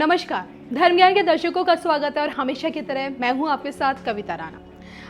नमस्कार, धर्म ज्ञान के दर्शकों का स्वागत है और हमेशा की तरह मैं हूं आपके साथ कविता राणा।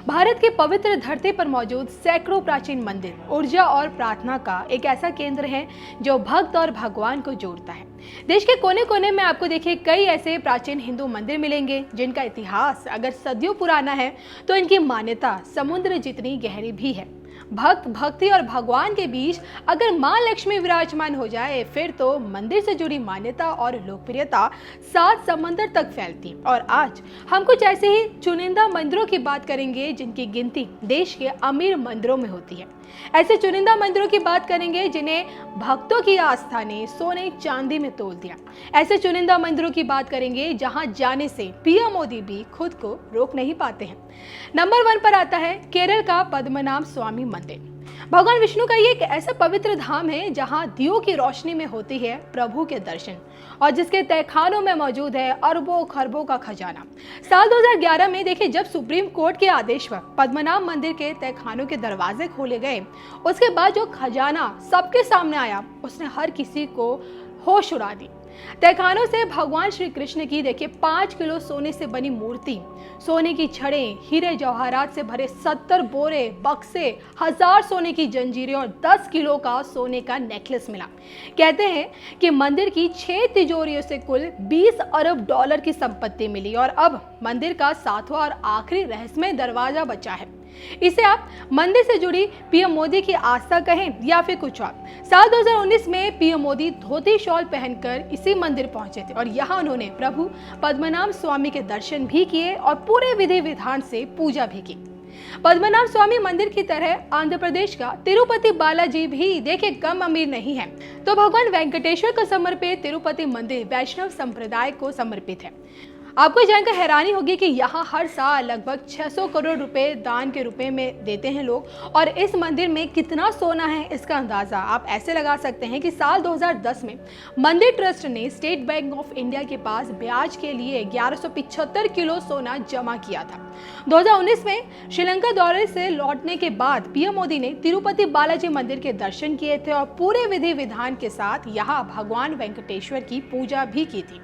भारत की पवित्र धरती पर मौजूद सैकड़ों प्राचीन मंदिर ऊर्जा और प्रार्थना का एक ऐसा केंद्र है जो भक्त और भगवान को जोड़ता है। देश के कोने कोने में आपको देखिए कई ऐसे प्राचीन हिंदू मंदिर मिलेंगे जिनका इतिहास अगर सदियों पुराना है तो इनकी मान्यता समुद्र जितनी गहरी भी है। भक्त भक्ति और भगवान के बीच अगर मां लक्ष्मी विराजमान हो जाए फिर तो मंदिर से जुड़ी मान्यता और लोकप्रियता सात समंदर तक फैलती। और आज हम कुछ ऐसे ही चुनिंदा मंदिरों की बात करेंगे जिनकी गिनती देश के अमीर मंदिरों में होती है। ऐसे चुनिंदा मंदिरों की बात करेंगे जिन्हें भक्तों की आस्था ने सोने चांदी में तोल दिया। ऐसे चुनिंदा मंदिरों की बात करेंगे जहां जाने से पीएम मोदी भी खुद को रोक नहीं पाते हैं। नंबर 1 पर आता है केरल का पद्मनाभ स्वामी मंदिर। भगवान विष्णु का ये एक ऐसा पवित्र धाम है जहां दियों की रोशनी में होती है प्रभु के दर्शन और जिसके तहखानों में मौजूद है अरबों खरबों का खजाना। साल 2011 में देखिए जब सुप्रीम कोर्ट के आदेश पर पद्मनाभ मंदिर के तहखानों के दरवाजे खोले गए, उसके बाद जो खजाना सबके सामने आया उसने हर किसी को होश उड़ा दी। तहखानों से भगवान श्री कृष्ण की देखिए 5 किलो सोने से बनी मूर्ति, सोने की छड़ें, हीरे जवाहरात से भरे 70 बोरे, बक्से, 1000 सोने की जंजीरें और 10 किलो का सोने का नेकलेस मिला। कहते हैं कि मंदिर की 6 तिजोरियों से कुल 20 अरब डॉलर की संपत्ति मिली और अब मंदिर का 7वां और आखिरी रहस्यमय दरवाजा बचा है। इसे आप मंदिर से जुड़ी पीएम मोदी की आस्था कहें या फिर कुछ और। साल 2019 में पीएम मोदी धोती शॉल पहनकर इसी मंदिर पहुंचे थे और यहाँ उन्होंने प्रभु पद्मनाभ स्वामी के दर्शन भी किए और पूरे विधि विधान से पूजा भी की। पद्मनाभ स्वामी मंदिर की तरह आंध्र प्रदेश का तिरुपति बालाजी भी देखिए कम अमीर नहीं है। तो भगवान वेंकटेश्वर को समर्पित तिरुपति मंदिर वैष्णव संप्रदाय को समर्पित है। आपको जानकर हैरानी होगी कि यहाँ हर साल लगभग 600 करोड़ रुपए दान के रुपए में देते हैं लोग और इस मंदिर में कितना सोना है इसका अंदाजा आप ऐसे लगा सकते हैं कि साल 2010 में मंदिर ट्रस्ट ने स्टेट बैंक ऑफ इंडिया के पास ब्याज के लिए 1175 किलो सोना जमा किया था। 2019 में श्रीलंका दौरे से लौटने के बाद पीएम मोदी ने तिरुपति बालाजी मंदिर के दर्शन किए थे और पूरे विधि विधान के साथ यहाँ भगवान वेंकटेश्वर की पूजा भी की थी।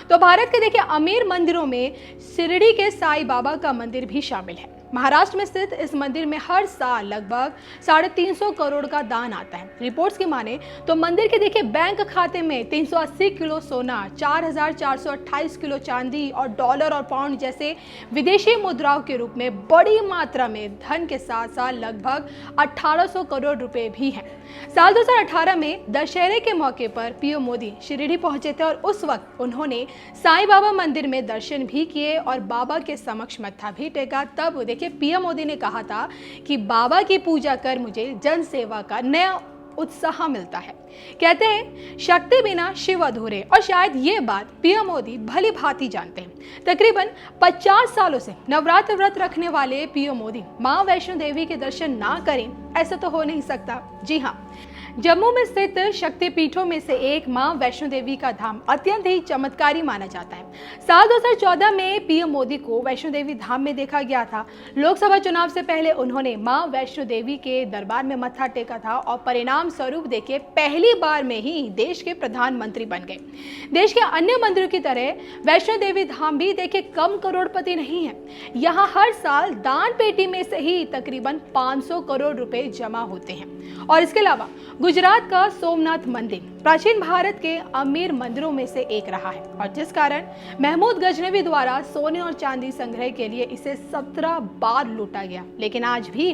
तो भारत के देखिए अमीर मंदिरों में शिरडी के साईं बाबा का मंदिर भी शामिल है। महाराष्ट्र में स्थित इस मंदिर में हर साल लगभग 350 करोड़ का दान आता है। रिपोर्ट्स की माने तो मंदिर के देखिए बैंक खाते में 380 किलो सोना, 4428 किलो चांदी और डॉलर और पाउंड जैसे विदेशी मुद्राओं के रूप में बड़ी मात्रा में धन के साथ साथ लगभग 1800 करोड़ रुपए भी हैं। साल 2018 में दशहरे के मौके पर पीएम मोदी शिरडी पहुंचे थे और उस वक्त उन्होंने साईं बाबा मंदिर में दर्शन भी किए और बाबा के समक्ष मत्था भी टेका। तब देखिए पीएम मोदी ने कहा था कि बाबा की पूजा कर मुझे जन सेवा का नया उत्साह मिलता है। कहते हैं शक्ति बिना शिव अधूरे और शायद ये बात पीएम मोदी भली भांति जानते हैं। तकरीबन 50 सालों से नवरात्र व्रत रखने वाले पीएम मोदी मां वैष्णो देवी के दर्शन ना करें ऐसा तो हो नहीं सकता। जी हाँ, जम्मू में स्थित शक्तिपीठों में से एक मां वैष्णो देवी का धाम अत्यंत ही चमत्कारी माना जाता है। साल 2014 में पीएम मोदी को वैष्णो देवी धाम में देखा गया था। लोकसभा चुनाव से पहले उन्होंने मां वैष्णो देवी के दरबार में मत्था टेका था और परिणाम स्वरूप देखिए पहली बार में ही देश के प्रधानमंत्री बन गए। देश के अन्य मंदिरों की तरह वैष्णो देवी धाम भी देखिए कम करोड़पति नहीं है। यहाँ हर साल दान पेटी में से ही तकरीबन 500 करोड़ रुपए जमा होते हैं। और इसके अलावा गुजरात का सोमनाथ मंदिर प्राचीन भारत के अमीर मंदिरों में से एक रहा है और जिस कारण महमूद गजनवी द्वारा सोने और चांदी संग्रह के लिए इसे 17 बार लूटा गया, लेकिन आज भी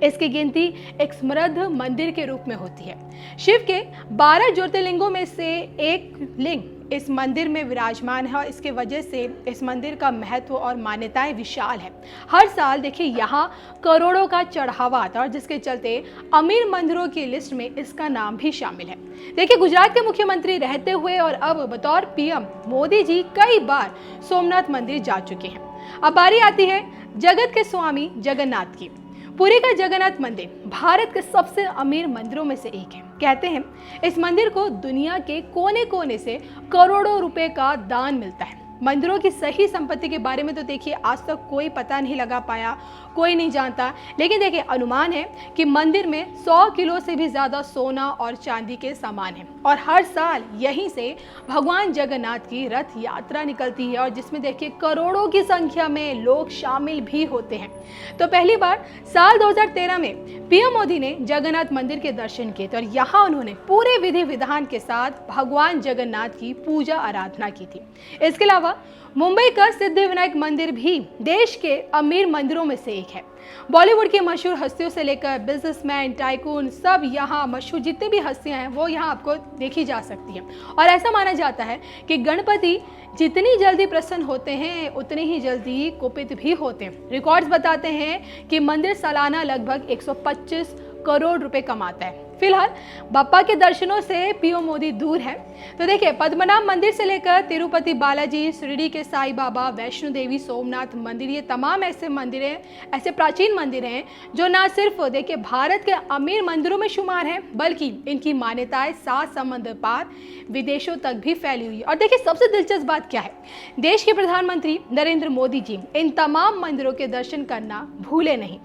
इसकी गिनती एक समृद्ध मंदिर के रूप में होती है। शिव के 12 ज्योतिर्लिंगों में से एक लिंग इस मंदिर में विराजमान है और इसके वजह से इस मंदिर का महत्व और मान्यताएं विशाल है। हर साल देखिए यहाँ करोड़ों का चढ़ावा आता है और जिसके चलते अमीर मंदिरों की लिस्ट में इसका नाम भी शामिल है। देखिए गुजरात के मुख्यमंत्री रहते हुए और अब बतौर पीएम मोदी जी कई बार सोमनाथ मंदिर जा चुके हैं। अब बारी आती है जगत के स्वामी जगन्नाथ की। पुरी का जगन्नाथ मंदिर भारत के सबसे अमीर मंदिरों में से एक है। कहते हैं इस मंदिर को दुनिया के कोने कोने से करोड़ों रुपए का दान मिलता है। मंदिरों की सही संपत्ति के बारे में तो देखिए आज तक कोई पता नहीं लगा पाया, कोई नहीं जानता। लेकिन देखिए अनुमान है कि मंदिर में 100 किलो से भी ज़्यादा सोना और चांदी के सामान हैं और हर साल यहीं से भगवान जगन्नाथ की रथ यात्रा निकलती है और जिसमें देखिए करोड़ों की संख्या में लोग शामिल भी होते हैं। तो पहली बार साल 2013 में पीएम मोदी ने जगन्नाथ मंदिर के दर्शन किए थे और यहाँ उन्होंने पूरे विधि विधान के साथ भगवान जगन्नाथ की पूजा आराधना की थी। इसके अलावा मुंबई का सिद्धिविनायक मंदिर भी देश के अमीर मंदिरों में से एक है। बॉलीवुड की मशहूर हस्तियों से लेकर बिजनेसमैन, टाइकून, सब यहाँ मशहूर जितनी भी हस्तियां हैं वो यहाँ आपको देखी जा सकती हैं। और ऐसा माना जाता है कि गणपति जितनी जल्दी प्रसन्न होते हैं उतनी ही जल्दी कुपित भी होते हैं। रिकॉर्ड्स बताते हैं कि मंदिर सालाना लगभग 125 करोड़ रुपए कमाता है। फिलहाल बप्पा के दर्शनों से पीएम मोदी दूर है। तो देखिए पद्मनाभ मंदिर से लेकर तिरुपति बालाजी, शिरडी के साईं बाबा, वैष्णो देवी, सोमनाथ मंदिर, ये तमाम ऐसे मंदिर हैं, ऐसे प्राचीन मंदिर हैं जो ना सिर्फ देखिए भारत के अमीर मंदिरों में शुमार हैं बल्कि इनकी मान्यताएं 7 समंदर पार विदेशों तक भी फैली हुई है। और देखिए सबसे दिलचस्प बात क्या है, देश के प्रधानमंत्री नरेंद्र मोदी जी इन तमाम मंदिरों के दर्शन करना भूले नहीं।